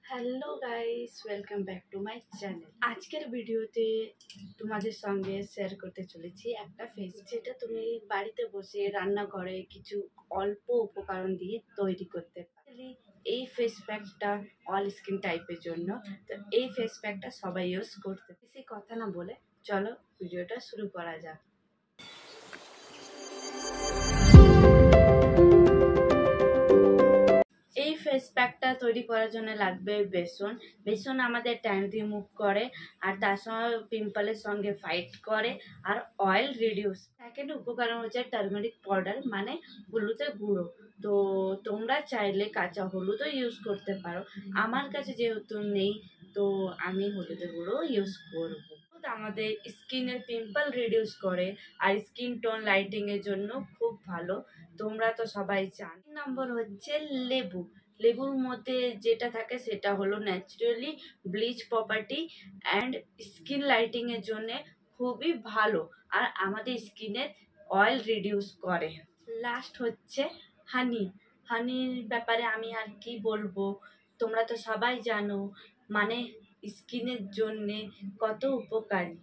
Hello guys, welcome back to my channel. আজকের ভিডিওতে তোমাদের সঙ্গে শেয়ার করতে চলেছি একটা ফেস যেটা তুমি বাড়িতে বসে রান্নাঘরে কিছু অল্প উপকরণ দিয়ে তৈরি করতে পারো। এই ফেস প্যাকটা অল স্কিন টাইপের জন্য, তো এই ফেস প্যাকটা সবাই ইউজ করতে। বেশি কথা না বলে চলো ভিডিওটা শুরু করা যাক। এই ফেস প্যাকটা তৈরি করার জন্য লাগবে বেসন আমাদের ট্যান রিমুভ করে, আর তার সঙ্গে পিম্পলের সঙ্গে ফাইট করে, আর অয়েল রিডিউস। সেকেন্ড উপকরণ হচ্ছে টার্মেরিক পাউডার, মানে হলুদের গুঁড়ো। তো তোমরা চাইলে কাঁচা হলুদও ইউজ করতে পারো, আমার কাছে যেহেতু নেই তো আমি হলুদের গুঁড়ো ইউজ করবো। আমাদের স্কিনের পিম্পল রিডিউস করে আর স্কিন টোন লাইটিংয়ের জন্য খুব ভালো, তোমরা তো সবাই জানো। নম্বর হচ্ছে লেবু। লেবুর মধ্যে যেটা থাকে সেটা হলো naturally bleach property and skin লাইটিংয়ের জন্য খুবই ভালো, আর আমাদের স্কিনের অয়েল রিডিউস করে। লাস্ট হচ্ছে হানি। হানির ব্যাপারে আমি আর কি বলবো, তোমরা তো সবাই জানো মানে স্কিনের জন্যে কত উপকারী।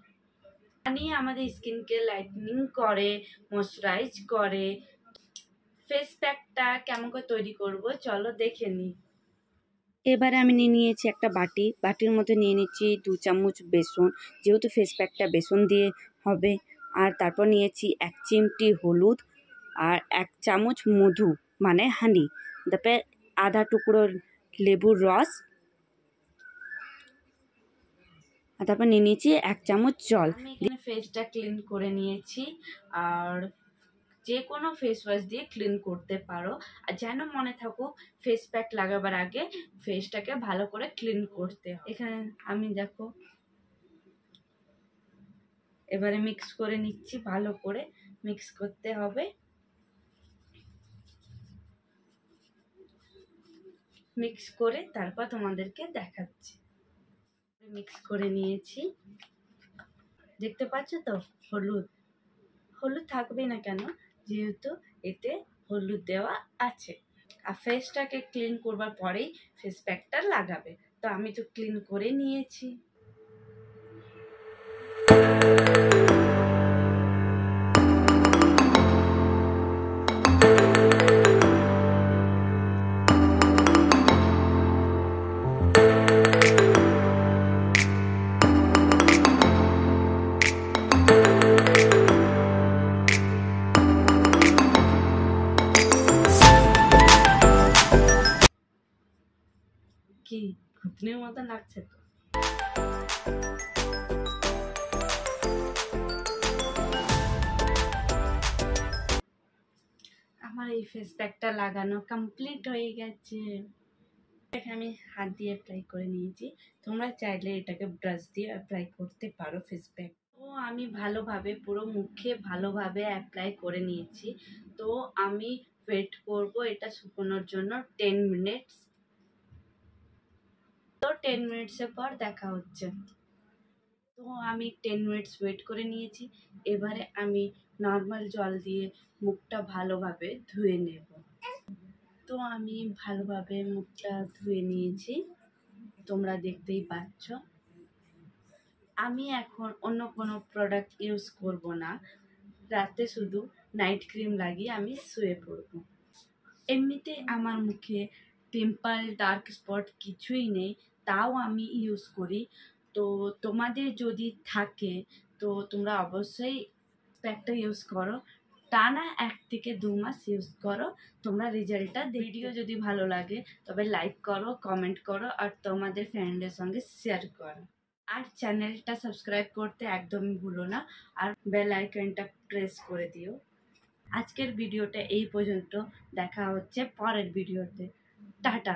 হানি আমাদের স্কিনকে লাইটনিং করে, ময়শ্চারাইজ করে। ফেস প্যাকটা কেমন করে তৈরি করব চলো দেখে নিই। এবারে আমি নিয়েছি একটা বাটির মধ্যে নিয়ে নিচ্ছি 2 চামচ বেসন, যেহেতু ফেস প্যাকটা বেসন দিয়ে হবে। আর তারপর নিয়েছি 1 চিমটি হলুদ আর 1 চামচ মধু মানে হানি, তারপরে আধা টুকরো লেবুর রস, আর তারপর নিয়ে নিয়েছি 1 চামচ জল। আমি এখানে ফেসটা ক্লিন করে নিয়েছি, আর যে কোনো ফেস ওয়াশ দিয়ে ক্লিন করতে পারো। আর যেন মনে থাকুক ফেস প্যাক লাগাবার আগে ফেসটাকে ভালো করে ক্লিন করতে। এখানে আমি দেখো এবারে মিক্স করে নিচ্ছি, ভালো করে মিক্স করতে হবে। মিক্স করে তারপর তোমাদেরকে দেখাচ্ছি। মিক্স করে নিয়েছি, দেখতে পাচ্ছ তো হলুদ হলুদ থাকবে না কেন, যেহেতু এতে হলুদ দেওয়া আছে। আর ফেসটাকে ক্লিন করবার পরেই ফেস প্যাকটা লাগাবে। তো আমি তো ক্লিন করে নিয়েছি। কি ঘুটনির মতো লাগছে তো। আমার এই ফেস প্যাকটা লাগানো কমপ্লিট হয়ে গেছে। আমি হাত দিয়ে অ্যাপ্লাই করে নিয়েছি, তোমরা চাইলে এটাকে ব্রাশ দিয়ে অ্যাপ্লাই করতে পারো ফেস প্যাক। তো আমি ভালোভাবে পুরো মুখে ভালোভাবে অ্যাপ্লাই করে নিয়েছি। তো আমি ওয়েট করব এটা শুকোনোর জন্য 10 মিনিটস। তো 10 মিনিটসের পর দেখা হচ্ছে। তো আমি 10 মিনিটস ওয়েট করে নিয়েছি। এবারে আমি নর্মাল জল দিয়ে মুখটা ভালোভাবে ধুয়ে নেব। তো আমি ভালোভাবে মুখটা ধুয়ে নিয়েছি, তোমরা দেখতেই পাচ্ছ। আমি এখন অন্য কোনো প্রোডাক্ট ইউজ করব না, রাতে শুধু নাইট ক্রিম লাগিয়ে আমি শুয়ে পড়ব। এমনিতে আমার মুখে পিম্পল ডার্ক স্পট কিছুই নেই, তাও আমি ইউজ করি। তো তোমাদের যদি থাকে তো তোমরা অবশ্যই প্যাকটা ইউজ করো, টানা 1 থেকে 2 মাস ইউজ করো, তোমরা রেজাল্টটা। ভিডিও যদি ভালো লাগে তবে লাইক করো, কমেন্ট করো, আর তোমাদের ফ্রেন্ডের সঙ্গে শেয়ার করো। আর চ্যানেলটা সাবস্ক্রাইব করতে একদমই ভুলো না, আর বেল আইকনটা প্রেস করে দিও। আজকের ভিডিওটা এই পর্যন্ত, দেখা হচ্ছে পরের ভিডিওতে। টাটা।